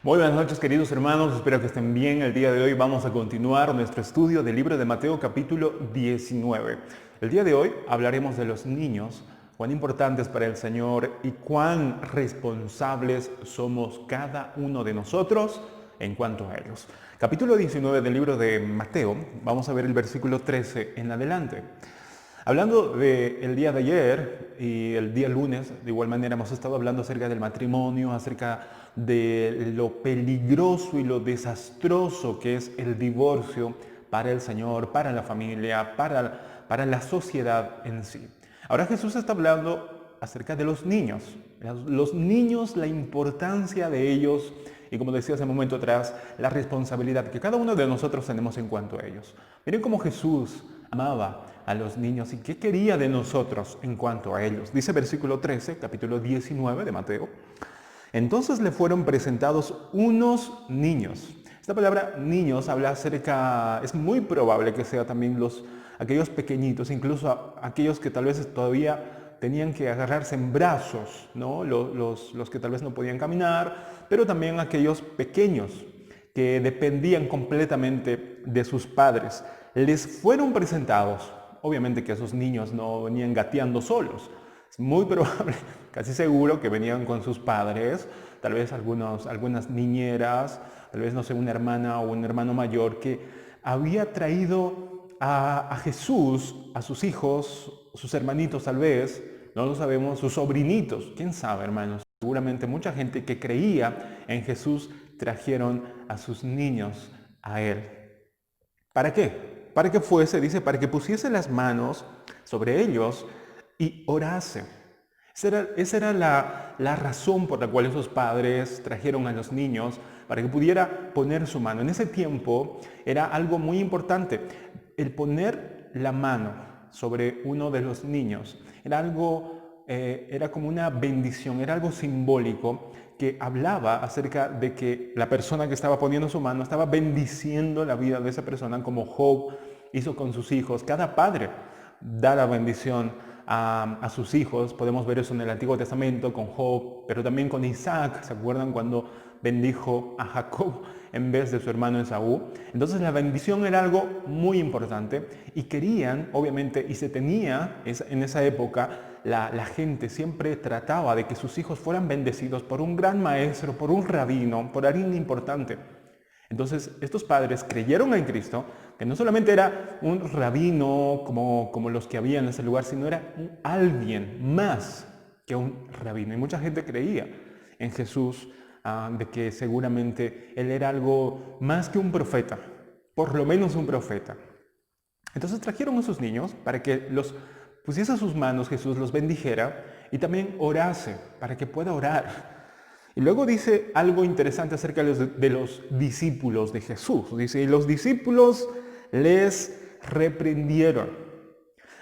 Muy buenas noches, queridos hermanos, espero que estén bien. El día de hoy vamos a continuar nuestro estudio del libro de Mateo capítulo 19. El día de hoy hablaremos de los niños, cuán importantes para el Señor y cuán responsables somos cada uno de nosotros en cuanto a ellos. Capítulo 19 del libro de Mateo, vamos a ver el versículo 13 en adelante. Hablando del día de ayer y el día lunes, de igual manera hemos estado hablando acerca del matrimonio, acerca de lo peligroso y lo desastroso que es el divorcio para el Señor, para la familia, para la sociedad en sí. Ahora Jesús está hablando acerca de los niños. Los niños, la importancia de ellos y, como decía hace un momento atrás, la responsabilidad que cada uno de nosotros tenemos en cuanto a ellos. Miren cómo Jesús amaba a los niños y qué quería de nosotros en cuanto a ellos. Dice versículo 13, capítulo 19 de Mateo. Entonces le fueron presentados unos niños. Esta palabra niños habla acerca, es muy probable que sea también aquellos pequeñitos, incluso aquellos que tal vez todavía tenían que agarrarse en brazos, ¿no? Los que tal vez no podían caminar, pero también aquellos pequeños que dependían completamente de sus padres. Les fueron presentados. Obviamente que esos niños no venían gateando solos. Es muy probable, casi seguro, que venían con sus padres, tal vez algunas niñeras, tal vez, no sé, una hermana o un hermano mayor que había traído a Jesús, a sus hijos, sus hermanitos tal vez, no lo sabemos, sus sobrinitos, quién sabe, hermanos. Seguramente mucha gente que creía en Jesús trajeron a sus niños a él. ¿Para qué? Para que fuese, dice, para que pusiese las manos sobre ellos y orase. Esa era la razón por la cual esos padres trajeron a los niños, para que pudiera poner su mano. En ese tiempo era algo muy importante. El poner la mano sobre uno de los niños era como una bendición, era algo simbólico que hablaba acerca de que la persona que estaba poniendo su mano estaba bendiciendo la vida de esa persona, como Job hizo con sus hijos. Cada padre da la bendición a sus hijos. Podemos ver eso en el Antiguo Testamento con Job, pero también con Isaac. ¿Se acuerdan cuando bendijo a Jacob en vez de su hermano Esaú? Entonces la bendición era algo muy importante y querían, obviamente, y se tenía en esa época, la gente siempre trataba de que sus hijos fueran bendecidos por un gran maestro, por un rabino, por alguien importante. Entonces estos padres creyeron en Cristo, que no solamente era un rabino como los que había en ese lugar, sino era alguien más que un rabino. Y mucha gente creía en Jesús, de que seguramente él era algo más que un profeta, por lo menos un profeta. Entonces trajeron a sus niños para que los pusiese a sus manos, Jesús los bendijera y también orase, para que pueda orar. Y luego dice algo interesante acerca de los discípulos de Jesús. Dice, y los discípulos les reprendieron.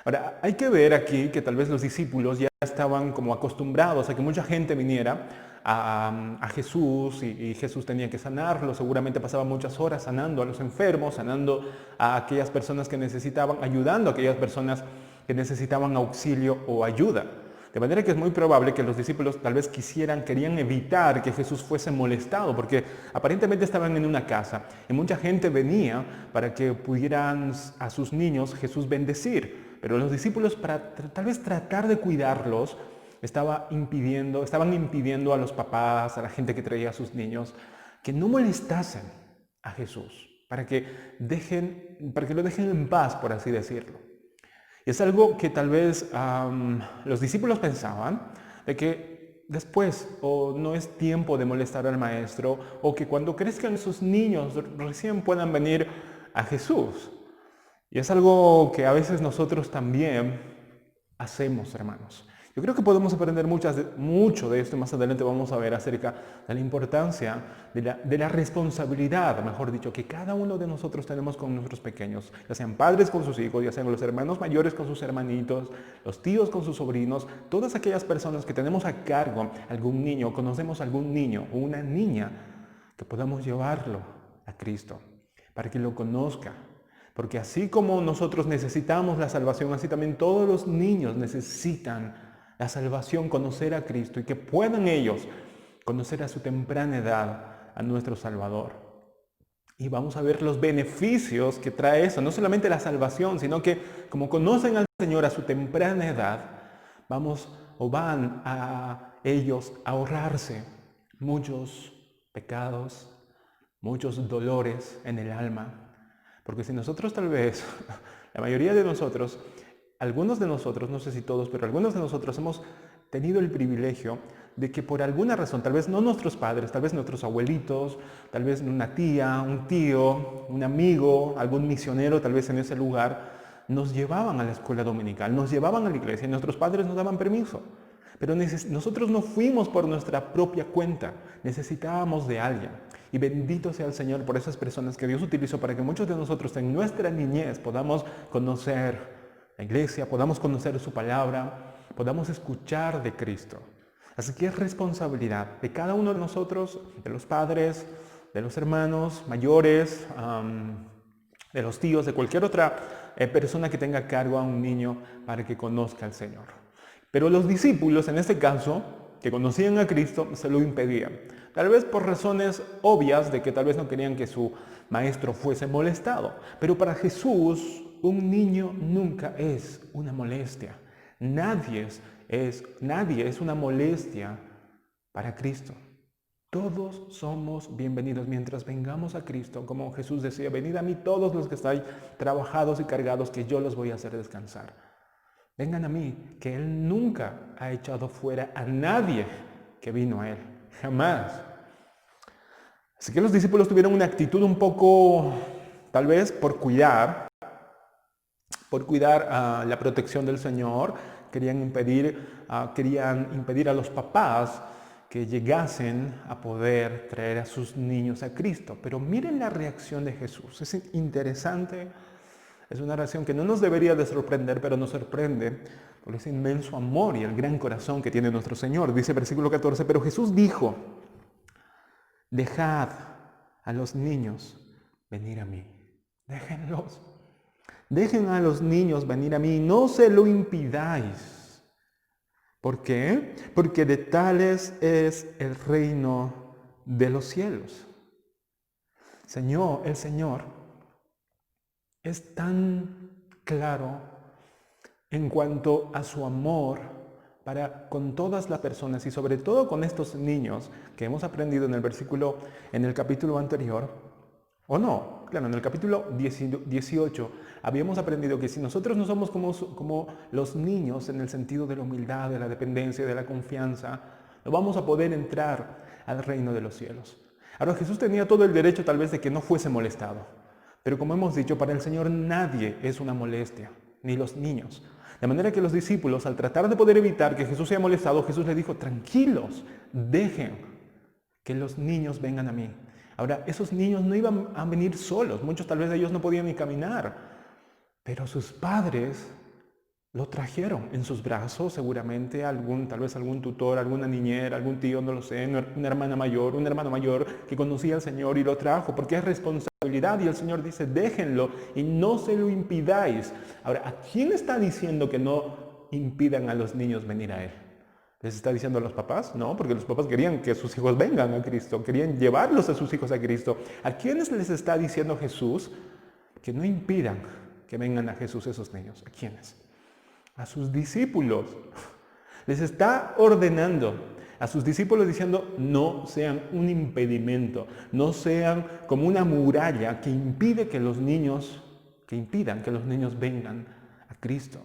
Ahora, hay que ver aquí que tal vez los discípulos ya estaban como acostumbrados a que mucha gente viniera a Jesús y Jesús tenía que sanarlos. Seguramente pasaba muchas horas sanando a los enfermos, sanando a aquellas personas que necesitaban, ayudando a aquellas personas que necesitaban auxilio o ayuda. De manera que es muy probable que los discípulos tal vez querían evitar que Jesús fuese molestado, porque aparentemente estaban en una casa y mucha gente venía para que pudieran a sus niños Jesús bendecir. Pero los discípulos, para tal vez tratar de cuidarlos, estaban impidiendo a los papás, a la gente que traía a sus niños, que no molestasen a Jesús, para que lo dejen en paz, por así decirlo. Y es algo que tal vez los discípulos pensaban, de que después o no es tiempo de molestar al maestro, o que cuando crezcan sus niños recién puedan venir a Jesús. Y es algo que a veces nosotros también hacemos, hermanos. Yo creo que podemos aprender mucho de esto y más adelante vamos a ver acerca de la importancia de la responsabilidad, mejor dicho, que cada uno de nosotros tenemos con nuestros pequeños, ya sean padres con sus hijos, ya sean los hermanos mayores con sus hermanitos, los tíos con sus sobrinos, todas aquellas personas que tenemos a cargo algún niño, conocemos algún niño o una niña, que podamos llevarlo a Cristo para que lo conozca. Porque así como nosotros necesitamos la salvación, así también todos los niños necesitan la salvación, conocer a Cristo y que puedan ellos conocer a su temprana edad a nuestro Salvador. Y vamos a ver los beneficios que trae eso, no solamente la salvación, sino que como conocen al Señor a su temprana edad, van a ellos a ahorrarse muchos pecados, muchos dolores en el alma. Porque si nosotros tal vez, la mayoría de nosotros, algunos de nosotros, no sé si todos, pero algunos de nosotros hemos tenido el privilegio de que por alguna razón, tal vez no nuestros padres, tal vez nuestros abuelitos, tal vez una tía, un tío, un amigo, algún misionero tal vez en ese lugar, nos llevaban a la escuela dominical, nos llevaban a la iglesia y nuestros padres nos daban permiso. Pero nosotros no fuimos por nuestra propia cuenta, necesitábamos de alguien. Y bendito sea el Señor por esas personas que Dios utilizó para que muchos de nosotros en nuestra niñez podamos conocer la iglesia, podamos conocer su palabra, podamos escuchar de Cristo. Así que es responsabilidad de cada uno de nosotros, de los padres, de los hermanos mayores, de los tíos, de cualquier otra persona que tenga a cargo a un niño para que conozca al Señor. Pero los discípulos, en este caso, que conocían a Cristo, se lo impedían. Tal vez por razones obvias de que tal vez no querían que su maestro fuese molestado. Pero para Jesús, un niño nunca es una molestia. Nadie es una molestia para Cristo. Todos somos bienvenidos mientras vengamos a Cristo. Como Jesús decía, venid a mí todos los que estáis trabajados y cargados, que yo los voy a hacer descansar. Vengan a mí, que Él nunca ha echado fuera a nadie que vino a Él. Jamás. Así que los discípulos tuvieron una actitud un poco, tal vez, por cuidar la protección del Señor. Querían impedir a los papás que llegasen a poder traer a sus niños a Cristo. Pero miren la reacción de Jesús. Es interesante. Es una reacción que no nos debería de sorprender, pero nos sorprende por ese inmenso amor y el gran corazón que tiene nuestro Señor. Dice versículo 14, pero Jesús dijo, dejad a los niños venir a mí. Déjenlos. Dejen a los niños venir a mí, no se lo impidáis. ¿Por qué? Porque de tales es el reino de los cielos. El Señor es tan claro en cuanto a su amor para con todas las personas y sobre todo con estos niños que hemos aprendido en el capítulo anterior, o no, claro, en el capítulo 18 habíamos aprendido que si nosotros no somos como los niños en el sentido de la humildad, de la dependencia, de la confianza, no vamos a poder entrar al reino de los cielos. Ahora Jesús tenía todo el derecho tal vez de que no fuese molestado. Pero como hemos dicho, para el Señor nadie es una molestia, ni los niños. De manera que los discípulos, al tratar de poder evitar que Jesús sea molestado, Jesús les dijo, tranquilos, dejen que los niños vengan a mí. Ahora, esos niños no iban a venir solos, muchos tal vez de ellos no podían ni caminar, pero sus padres lo trajeron en sus brazos, seguramente tal vez algún tutor, alguna niñera, algún tío, no lo sé, una hermana mayor, un hermano mayor que conocía al Señor y lo trajo, porque es responsabilidad y el Señor dice, déjenlo y no se lo impidáis. Ahora, ¿a quién está diciendo que no impidan a los niños venir a Él? ¿Les está diciendo a los papás? No, porque los papás querían que sus hijos vengan a Cristo, querían llevarlos a sus hijos a Cristo. ¿A quiénes les está diciendo Jesús que no impidan que vengan a Jesús esos niños? ¿A quiénes? A sus discípulos. Les está ordenando a sus discípulos diciendo, no sean un impedimento, no sean como una muralla que impidan que los niños vengan a Cristo.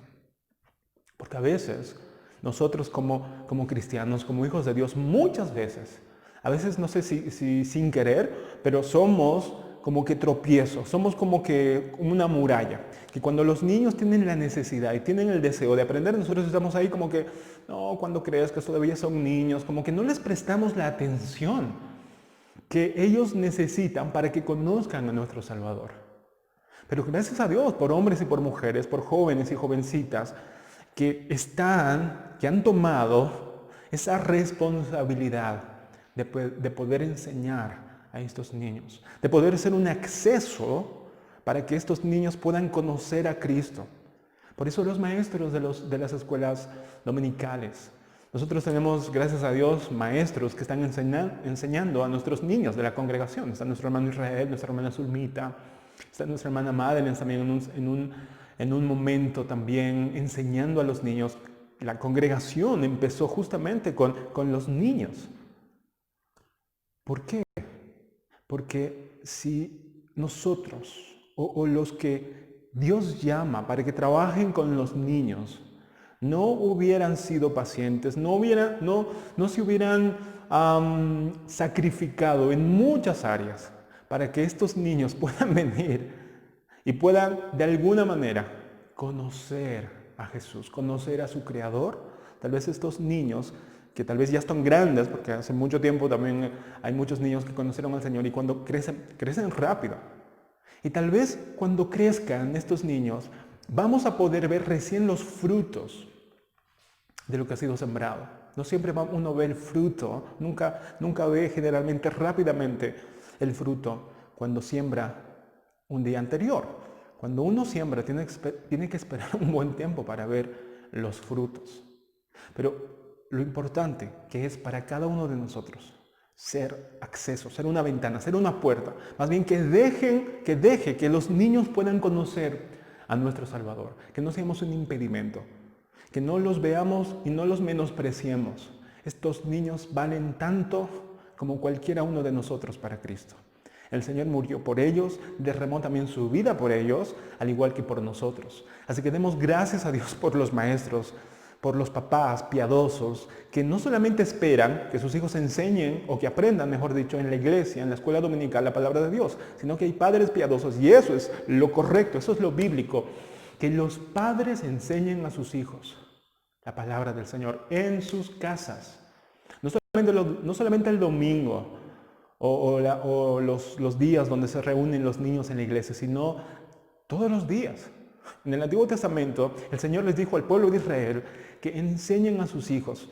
Porque a veces nosotros como cristianos, como hijos de Dios, muchas veces, a veces no sé si sin querer, pero somos como que tropiezos, somos como que una muralla, que cuando los niños tienen la necesidad y tienen el deseo de aprender, nosotros estamos ahí como que, no, cuando crees que todavía son niños, como que no les prestamos la atención que ellos necesitan para que conozcan a nuestro Salvador. Pero gracias a Dios, por hombres y por mujeres, por jóvenes y jovencitas, que han tomado esa responsabilidad de poder enseñar a estos niños, de poder ser un acceso para que estos niños puedan conocer a Cristo. Por eso los maestros de las escuelas dominicales, Nosotros tenemos, gracias a Dios, maestros que están enseñando a nuestros niños de la congregación. Está nuestro hermano Israel, nuestra hermana Zulmita, está nuestra hermana Madeleine también en un momento también enseñando a los niños. La congregación empezó justamente con los niños. ¿Por qué? Porque si nosotros o los que Dios llama para que trabajen con los niños no hubieran sido pacientes, no se hubieran sacrificado en muchas áreas para que estos niños puedan venir y puedan de alguna manera conocer a Jesús, conocer a su Creador, tal vez estos niños que tal vez ya están grandes, porque hace mucho tiempo también hay muchos niños que conocieron al Señor y cuando crecen rápido. Y tal vez cuando crezcan estos niños, vamos a poder ver recién los frutos de lo que ha sido sembrado. No siempre uno ve el fruto, nunca ve generalmente rápidamente el fruto cuando siembra un día anterior. Cuando uno siembra, tiene que esperar un buen tiempo para ver los frutos. Pero lo importante que es para cada uno de nosotros ser acceso, ser una ventana, ser una puerta. Más bien que deje que los niños puedan conocer a nuestro Salvador. Que no seamos un impedimento. Que no los veamos y no los menospreciemos. Estos niños valen tanto como cualquiera uno de nosotros para Cristo. El Señor murió por ellos, derramó también su vida por ellos, al igual que por nosotros. Así que demos gracias a Dios por los maestros, por los papás piadosos, que no solamente esperan que sus hijos enseñen, o que aprendan, mejor dicho, en la iglesia, en la escuela dominical, la palabra de Dios, sino que hay padres piadosos, y eso es lo correcto, eso es lo bíblico, que los padres enseñen a sus hijos la palabra del Señor en sus casas. No solamente el domingo o los días donde se reúnen los niños en la iglesia, sino todos los días. En el Antiguo Testamento, el Señor les dijo al pueblo de Israel que enseñen a sus hijos,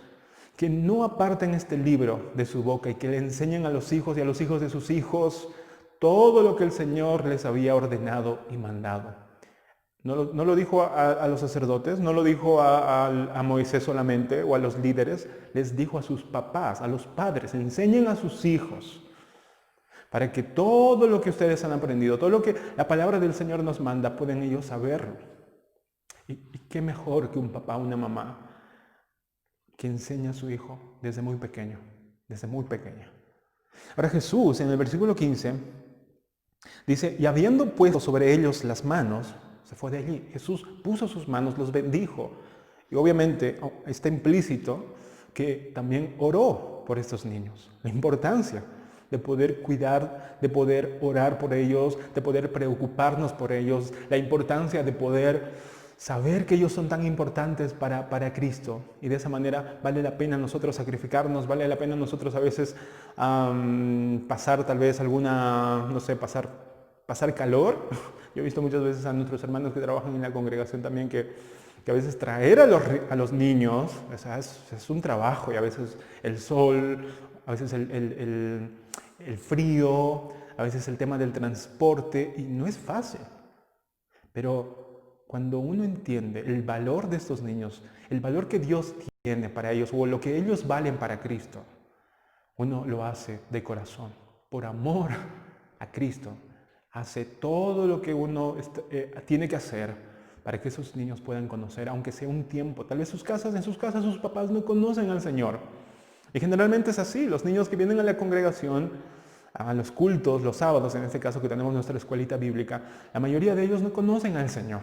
que no aparten este libro de su boca y que le enseñen a los hijos y a los hijos de sus hijos todo lo que el Señor les había ordenado y mandado. No lo dijo a los sacerdotes, no lo dijo a Moisés solamente o a los líderes, les dijo a sus papás, a los padres, enseñen a sus hijos para que todo lo que ustedes han aprendido, todo lo que la palabra del Señor nos manda, pueden ellos saberlo. Y qué mejor que un papá o una mamá que enseña a su hijo desde muy pequeño, desde muy pequeña. Ahora Jesús en el versículo 15 dice, y habiendo puesto sobre ellos las manos, se fue de allí. Jesús puso sus manos, los bendijo. Y obviamente está implícito que también oró por estos niños. La importancia de poder cuidar, de poder orar por ellos, de poder preocuparnos por ellos, la importancia de poder saber que ellos son tan importantes para Cristo. Y de esa manera vale la pena nosotros sacrificarnos, vale la pena nosotros a veces pasar tal vez pasar calor. Yo he visto muchas veces a nuestros hermanos que trabajan en la congregación también que a veces traer a los niños, o sea, es un trabajo, y a veces el sol, a veces el frío, a veces el tema del transporte, y no es fácil. Pero cuando uno entiende el valor de estos niños, el valor que Dios tiene para ellos, o lo que ellos valen para Cristo, uno lo hace de corazón, por amor a Cristo. Hace todo lo que uno tiene que hacer para que esos niños puedan conocer, aunque sea un tiempo. Tal vez en sus casas sus papás no conocen al Señor. Y generalmente es así. Los niños que vienen a la congregación, a los cultos, los sábados, en este caso que tenemos nuestra escuelita bíblica, la mayoría de ellos no conocen al Señor.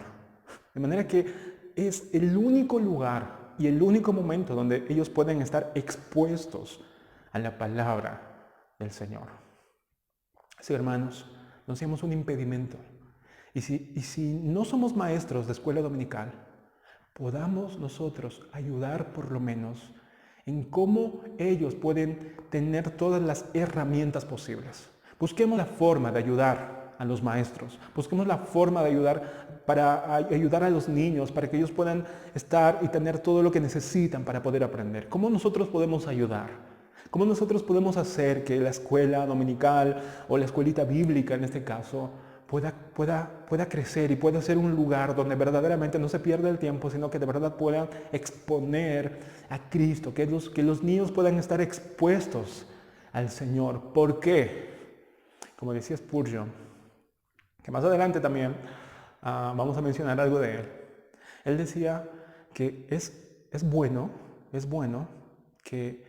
De manera que es el único lugar y el único momento donde ellos pueden estar expuestos a la palabra del Señor. Así, hermanos, no seamos un impedimento. Y si no somos maestros de escuela dominical, podamos nosotros ayudar por lo menos en cómo ellos pueden tener todas las herramientas posibles. Busquemos la forma de ayudar a los maestros. Busquemos la forma de ayudar a los niños para que ellos puedan estar y tener todo lo que necesitan para poder aprender. ¿Cómo nosotros podemos ayudar? ¿Cómo nosotros podemos hacer que la escuela dominical o la escuelita bíblica en este caso pueda crecer y pueda ser un lugar donde verdaderamente no se pierda el tiempo, sino que de verdad puedan exponer a Cristo, que los niños puedan estar expuestos al Señor. ¿Por qué? Como decía Spurgeon, que más adelante también vamos a mencionar algo de él. Él decía que es bueno que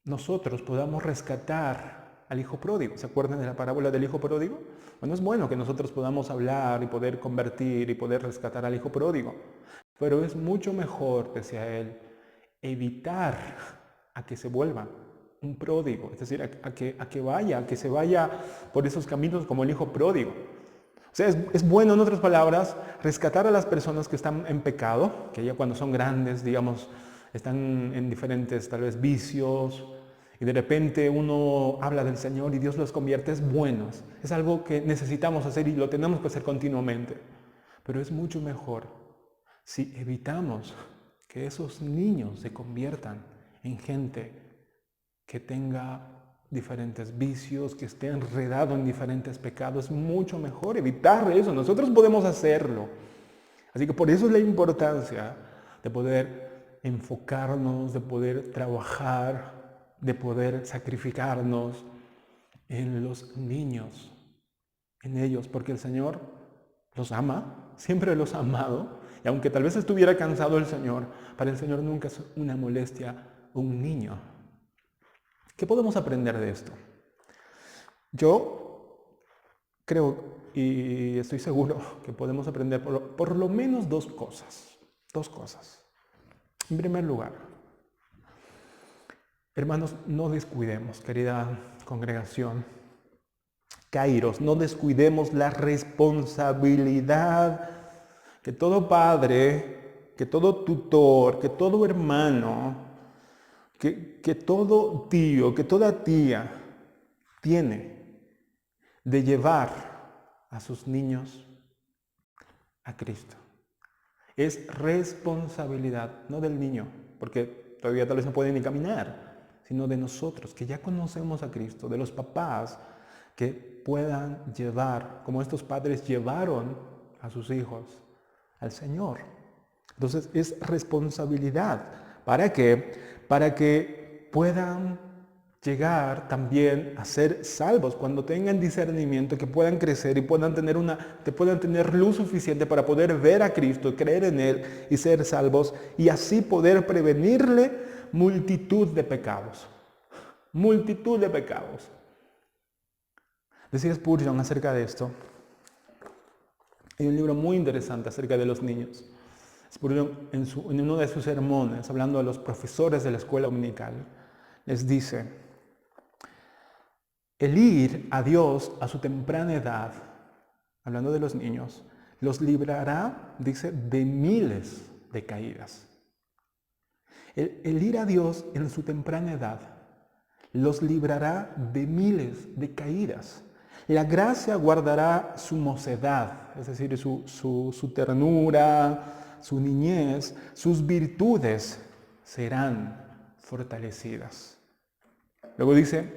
nosotros podamos rescatar al hijo pródigo. ¿Se acuerdan de la parábola del hijo pródigo? Bueno, es bueno que nosotros podamos hablar y poder convertir y poder rescatar al hijo pródigo. Pero es mucho mejor, decía él, evitar a que se vuelva un pródigo. Es decir, a que se vaya por esos caminos como el hijo pródigo. O sea, es bueno, en otras palabras, rescatar a las personas que están en pecado, que ya cuando son grandes, digamos, están en diferentes, tal vez, vicios, y de repente uno habla del Señor y Dios los convierte. Es bueno, es algo que necesitamos hacer y lo tenemos que hacer continuamente. Pero es mucho mejor si evitamos que esos niños se conviertan en gente que tenga diferentes vicios, que esté enredado en diferentes pecados. Es mucho mejor evitar eso. Nosotros podemos hacerlo. Así que por eso es la importancia de poder enfocarnos, de poder trabajar, de poder sacrificarnos en los niños, en ellos, porque el Señor los ama, siempre los ha amado, y aunque tal vez estuviera cansado el Señor, para el Señor nunca es una molestia un niño. ¿Qué podemos aprender de esto? Yo creo y estoy seguro que podemos aprender por lo menos dos cosas. En primer lugar, hermanos, no descuidemos, querida congregación, Kairos, no descuidemos la responsabilidad que todo padre, que todo tutor, que todo hermano, que todo tío, que toda tía tiene de llevar a sus niños a Cristo. Es responsabilidad, no del niño, porque todavía tal vez no puede ni caminar, sino de nosotros, que ya conocemos a Cristo, de los papás, que puedan llevar, como estos padres llevaron a sus hijos, al Señor. Entonces es responsabilidad. ¿Para qué? Para que puedan llegar también a ser salvos, cuando tengan discernimiento, que puedan crecer y puedan tener luz suficiente para poder ver a Cristo, creer en Él y ser salvos, y así poder prevenirle multitud de pecados. Multitud de pecados. Decía Spurgeon acerca de esto. Hay un libro muy interesante acerca de los niños. Spurgeon, en uno de sus sermones, hablando a los profesores de la escuela dominical, les dice: el ir a Dios a su temprana edad, hablando de los niños, los librará, dice, de miles de caídas. El ir a Dios en su temprana edad los librará de miles de caídas. La gracia guardará su mocedad, es decir, su ternura, su niñez, sus virtudes serán fortalecidas. Luego dice,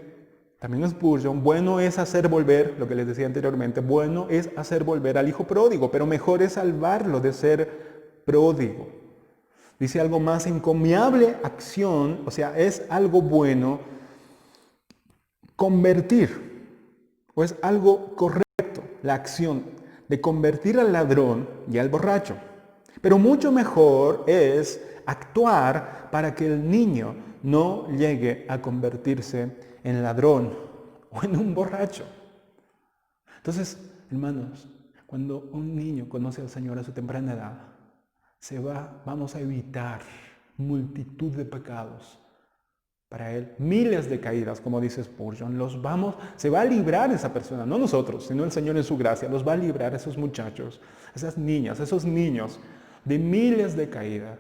también Spurgeon, bueno es hacer volver, lo que les decía anteriormente, bueno es hacer volver al hijo pródigo, pero mejor es salvarlo de ser pródigo. Dice algo más, encomiable acción, o sea, es algo bueno convertir, o es algo correcto, la acción de convertir al ladrón y al borracho. Pero mucho mejor es actuar para que el niño no llegue a convertirse en ladrón o en un borracho. Entonces, hermanos, cuando un niño conoce al Señor a su temprana edad, vamos a evitar multitud de pecados para él, miles de caídas, como dice Spurgeon. Se va a librar esa persona, no nosotros, sino el Señor en su gracia, los va a librar a esos muchachos, esas niñas, esos niños, de miles de caídas.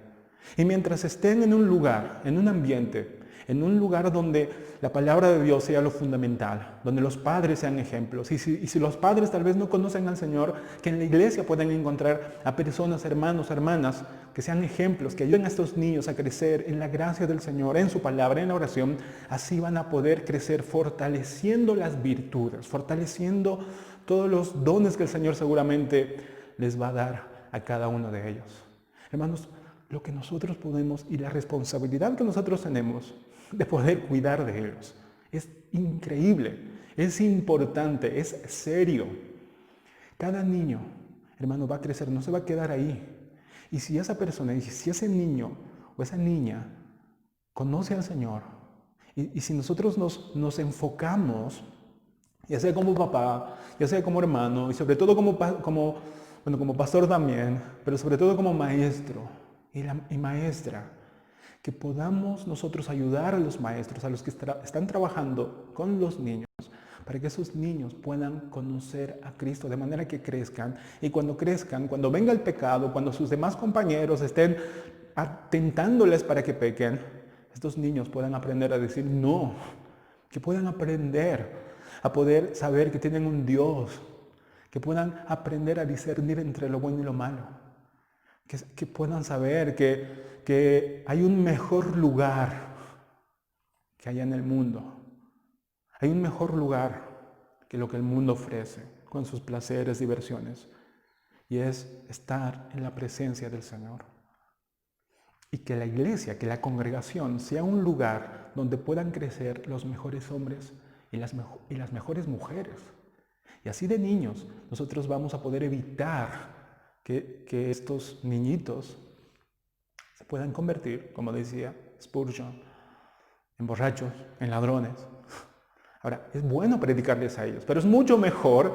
Y mientras estén en un lugar, en un ambiente, en un lugar donde la palabra de Dios sea lo fundamental, donde los padres sean ejemplos. Y si los padres tal vez no conocen al Señor, que en la iglesia puedan encontrar a personas, hermanos, hermanas, que sean ejemplos, que ayuden a estos niños a crecer en la gracia del Señor, en su palabra, en la oración. Así van a poder crecer fortaleciendo las virtudes, fortaleciendo todos los dones que el Señor seguramente les va a dar a cada uno de ellos. Hermanos, lo que nosotros podemos y la responsabilidad que nosotros tenemos de poder cuidar de ellos es increíble, es importante, es serio. Cada niño, hermano, va a crecer, no se va a quedar ahí. Y si esa persona, y si ese niño o esa niña conoce al Señor, y si nosotros nos enfocamos, ya sea como papá, ya sea como hermano, y sobre todo como pastor también, pero sobre todo como maestro y maestra, que podamos nosotros ayudar a los maestros, a los que están trabajando con los niños, para que esos niños puedan conocer a Cristo de manera que crezcan. Y cuando crezcan, cuando venga el pecado, cuando sus demás compañeros estén tentándoles para que pequen, estos niños puedan aprender a decir no, que puedan aprender a poder saber que tienen un Dios, que puedan aprender a discernir entre lo bueno y lo malo, que puedan saber que hay un mejor lugar que hay en el mundo. Hay un mejor lugar que lo que el mundo ofrece con sus placeres, diversiones, y es estar en la presencia del Señor. Y que la iglesia, que la congregación sea un lugar donde puedan crecer los mejores hombres y las mejores mujeres. Y así de niños nosotros vamos a poder evitar que estos niñitos se puedan convertir, como decía Spurgeon, en borrachos, en ladrones. Ahora, es bueno predicarles a ellos, pero es mucho mejor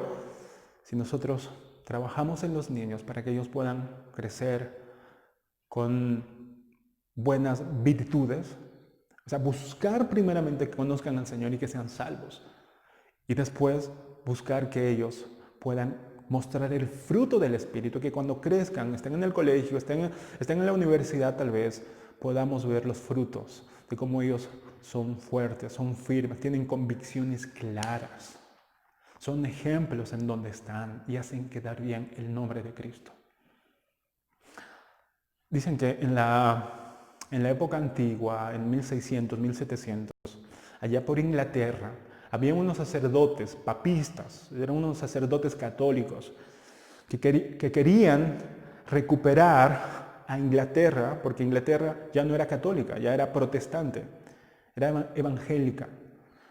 si nosotros trabajamos en los niños para que ellos puedan crecer con buenas virtudes. O sea, buscar primeramente que conozcan al Señor y que sean salvos. Y después buscar que ellos puedan mostrar el fruto del Espíritu, que cuando crezcan, estén en el colegio, estén en la universidad tal vez, podamos ver los frutos de cómo ellos son fuertes, son firmes, tienen convicciones claras, son ejemplos en donde están y hacen quedar bien el nombre de Cristo. Dicen que en la época antigua, en 1600, 1700, allá por Inglaterra, había unos sacerdotes papistas, eran unos sacerdotes católicos, que querían recuperar a Inglaterra, porque Inglaterra ya no era católica, ya era protestante, era evangélica.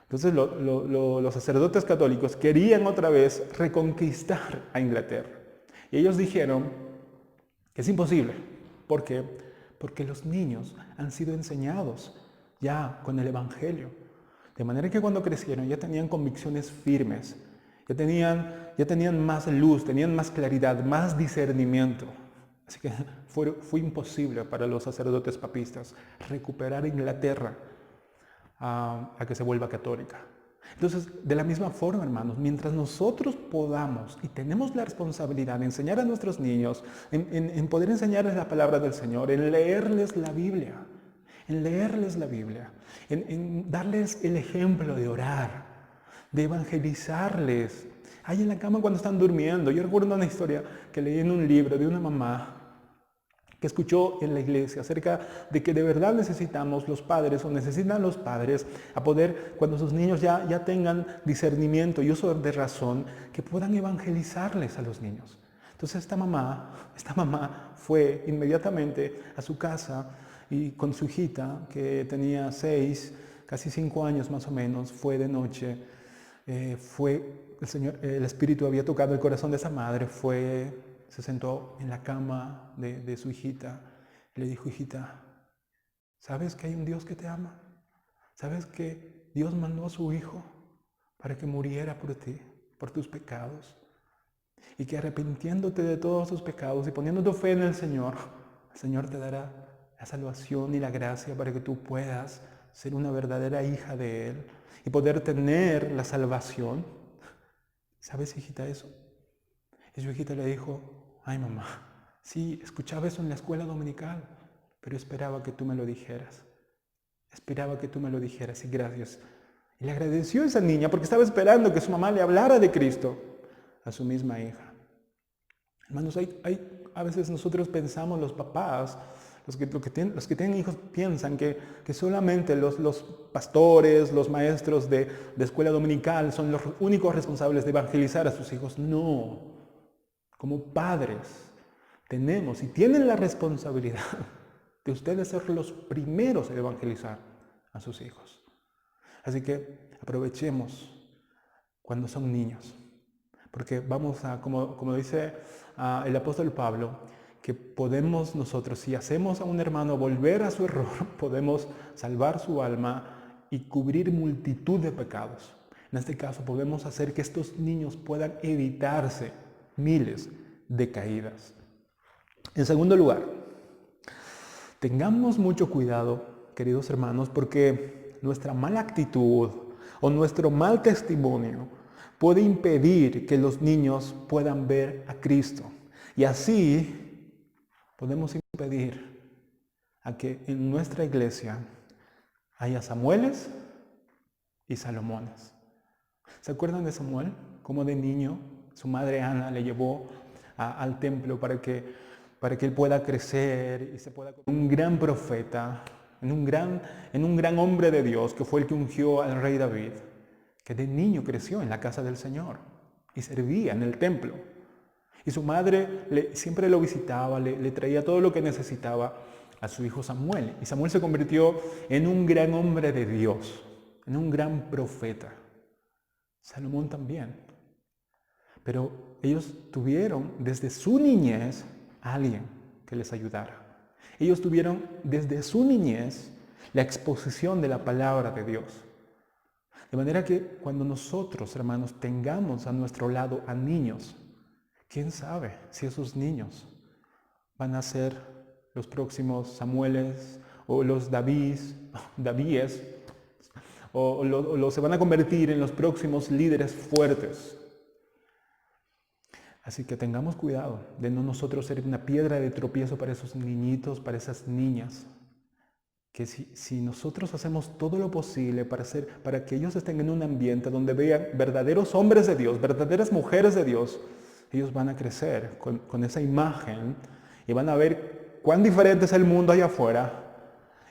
Entonces los sacerdotes católicos querían otra vez reconquistar a Inglaterra. Y ellos dijeron que es imposible. ¿Por qué? Porque los niños han sido enseñados ya con el Evangelio. De manera que cuando crecieron ya tenían convicciones firmes, ya tenían más luz, tenían más claridad, más discernimiento. Así que fue imposible para los sacerdotes papistas recuperar Inglaterra a que se vuelva católica. Entonces, de la misma forma, hermanos, mientras nosotros podamos y tenemos la responsabilidad de enseñar a nuestros niños, en poder enseñarles la palabra del Señor, en leerles la Biblia, en darles el ejemplo de orar, de evangelizarles, ahí en la cama cuando están durmiendo. Yo recuerdo una historia que leí en un libro de una mamá que escuchó en la iglesia acerca de que de verdad necesitamos los padres, o necesitan los padres, a poder, cuando sus niños ya tengan discernimiento y uso de razón, que puedan evangelizarles a los niños. Entonces esta mamá fue inmediatamente a su casa y con su hijita, que tenía 6, casi 5 años más o menos, fue de noche, el Espíritu había tocado el corazón de esa madre, se sentó en la cama de su hijita y le dijo: hijita, ¿sabes que hay un Dios que te ama? ¿Sabes que Dios mandó a su Hijo para que muriera por ti, por tus pecados? Y que arrepintiéndote de todos tus pecados y poniendo tu fe en el Señor te dará la salvación y la gracia para que tú puedas ser una verdadera hija de Él y poder tener la salvación. ¿Sabes, hijita, eso? Y su hijita le dijo: ay, mamá, sí, escuchaba eso en la escuela dominical, pero esperaba que tú me lo dijeras. Esperaba que tú me lo dijeras y gracias. Y le agradeció a esa niña porque estaba esperando que su mamá le hablara de Cristo a su misma hija. Hermanos, a veces nosotros pensamos, los papás, los que tienen hijos piensan que solamente los pastores, los maestros de escuela dominical son los únicos responsables de evangelizar a sus hijos. No, como padres tenemos y tienen la responsabilidad de ustedes ser los primeros en evangelizar a sus hijos. Así que aprovechemos cuando son niños, porque vamos a, como dice el apóstol Pablo, que podemos nosotros, si hacemos a un hermano volver a su error, podemos salvar su alma y cubrir multitud de pecados. En este caso podemos hacer que estos niños puedan evitarse miles de caídas. En segundo lugar, tengamos mucho cuidado, queridos hermanos, porque nuestra mala actitud o nuestro mal testimonio puede impedir que los niños puedan ver a Cristo. Y así podemos impedir a que en nuestra iglesia haya Samueles y Salomones. ¿Se acuerdan de Samuel? Como de niño su madre Ana le llevó al templo para que él pueda crecer y se pueda convertir en un gran profeta, en un gran hombre de Dios, que fue el que ungió al rey David, que de niño creció en la casa del Señor y servía en el templo. Y su madre siempre lo visitaba, le traía todo lo que necesitaba a su hijo Samuel. Y Samuel se convirtió en un gran hombre de Dios, en un gran profeta. Salomón también. Pero ellos tuvieron desde su niñez a alguien que les ayudara. Ellos tuvieron desde su niñez la exposición de la palabra de Dios. De manera que cuando nosotros, hermanos, tengamos a nuestro lado a niños, ¿quién sabe si esos niños van a ser los próximos Samueles o los Davíes o se van a convertir en los próximos líderes fuertes? Así que tengamos cuidado de no nosotros ser una piedra de tropiezo para esos niñitos, para esas niñas. Que si nosotros hacemos todo lo posible para que ellos estén en un ambiente donde vean verdaderos hombres de Dios, verdaderas mujeres de Dios, ellos van a crecer con esa imagen y van a ver cuán diferente es el mundo allá afuera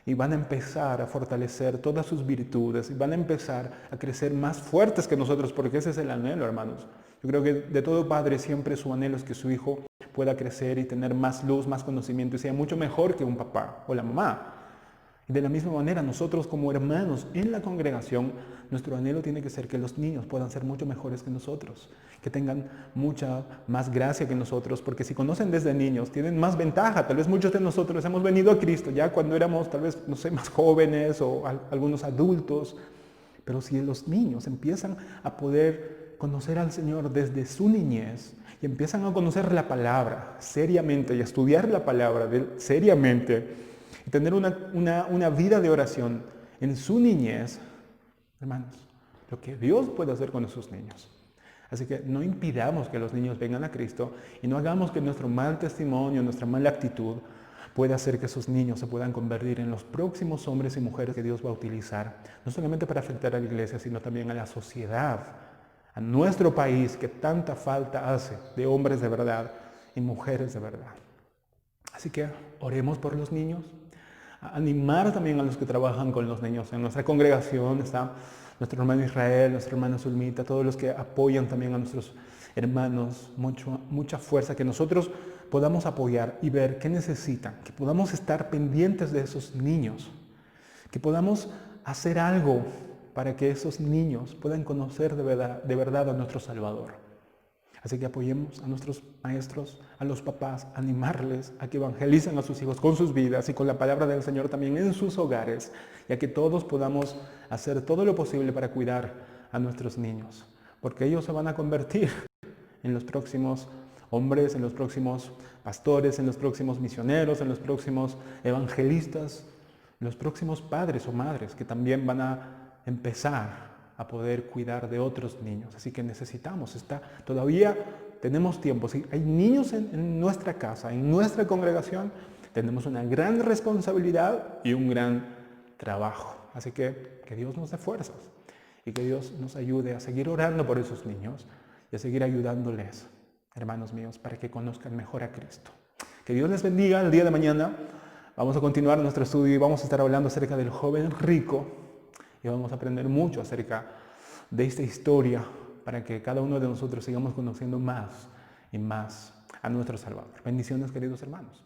y van a empezar a fortalecer todas sus virtudes y van a empezar a crecer más fuertes que nosotros, porque ese es el anhelo, hermanos. Yo creo que de todo padre siempre su anhelo es que su hijo pueda crecer y tener más luz, más conocimiento y sea mucho mejor que un papá o la mamá. Y de la misma manera, nosotros como hermanos en la congregación, nuestro anhelo tiene que ser que los niños puedan ser mucho mejores que nosotros, que tengan mucha más gracia que nosotros, porque si conocen desde niños, tienen más ventaja. Tal vez muchos de nosotros hemos venido a Cristo ya cuando éramos, tal vez, no sé, más jóvenes o algunos adultos, pero si los niños empiezan a poder conocer al Señor desde su niñez y empiezan a conocer la palabra seriamente y a estudiar la palabra seriamente, y tener una vida de oración en su niñez, hermanos, lo que Dios puede hacer con esos niños. Así que no impidamos que los niños vengan a Cristo y no hagamos que nuestro mal testimonio, nuestra mala actitud pueda hacer que esos niños se puedan convertir en los próximos hombres y mujeres que Dios va a utilizar, no solamente para afectar a la iglesia, sino también a la sociedad, a nuestro país que tanta falta hace de hombres de verdad y mujeres de verdad. Así que oremos por los niños. Animar también a los que trabajan con los niños. En nuestra congregación está nuestro hermano Israel, nuestra hermana Zulmita, todos los que apoyan también a nuestros hermanos, mucha fuerza, que nosotros podamos apoyar y ver qué necesitan, que podamos estar pendientes de esos niños, que podamos hacer algo para que esos niños puedan conocer de verdad a nuestro Salvador. Así que apoyemos a nuestros maestros, a los papás, animarles a que evangelicen a sus hijos con sus vidas y con la palabra del Señor también en sus hogares, y a que todos podamos hacer todo lo posible para cuidar a nuestros niños, porque ellos se van a convertir en los próximos hombres, en los próximos pastores, en los próximos misioneros, en los próximos evangelistas, en los próximos padres o madres que también van a empezar a poder cuidar de otros niños. Así que necesitamos, todavía tenemos tiempo. Si hay niños en nuestra casa, en nuestra congregación, tenemos una gran responsabilidad y un gran trabajo. Así que Dios nos dé fuerzas y que Dios nos ayude a seguir orando por esos niños y a seguir ayudándoles, hermanos míos, para que conozcan mejor a Cristo. Que Dios les bendiga. El día de mañana vamos a continuar nuestro estudio y vamos a estar hablando acerca del joven rico y vamos a aprender mucho acerca de esta historia para que cada uno de nosotros sigamos conociendo más y más a nuestro Salvador. Bendiciones, queridos hermanos.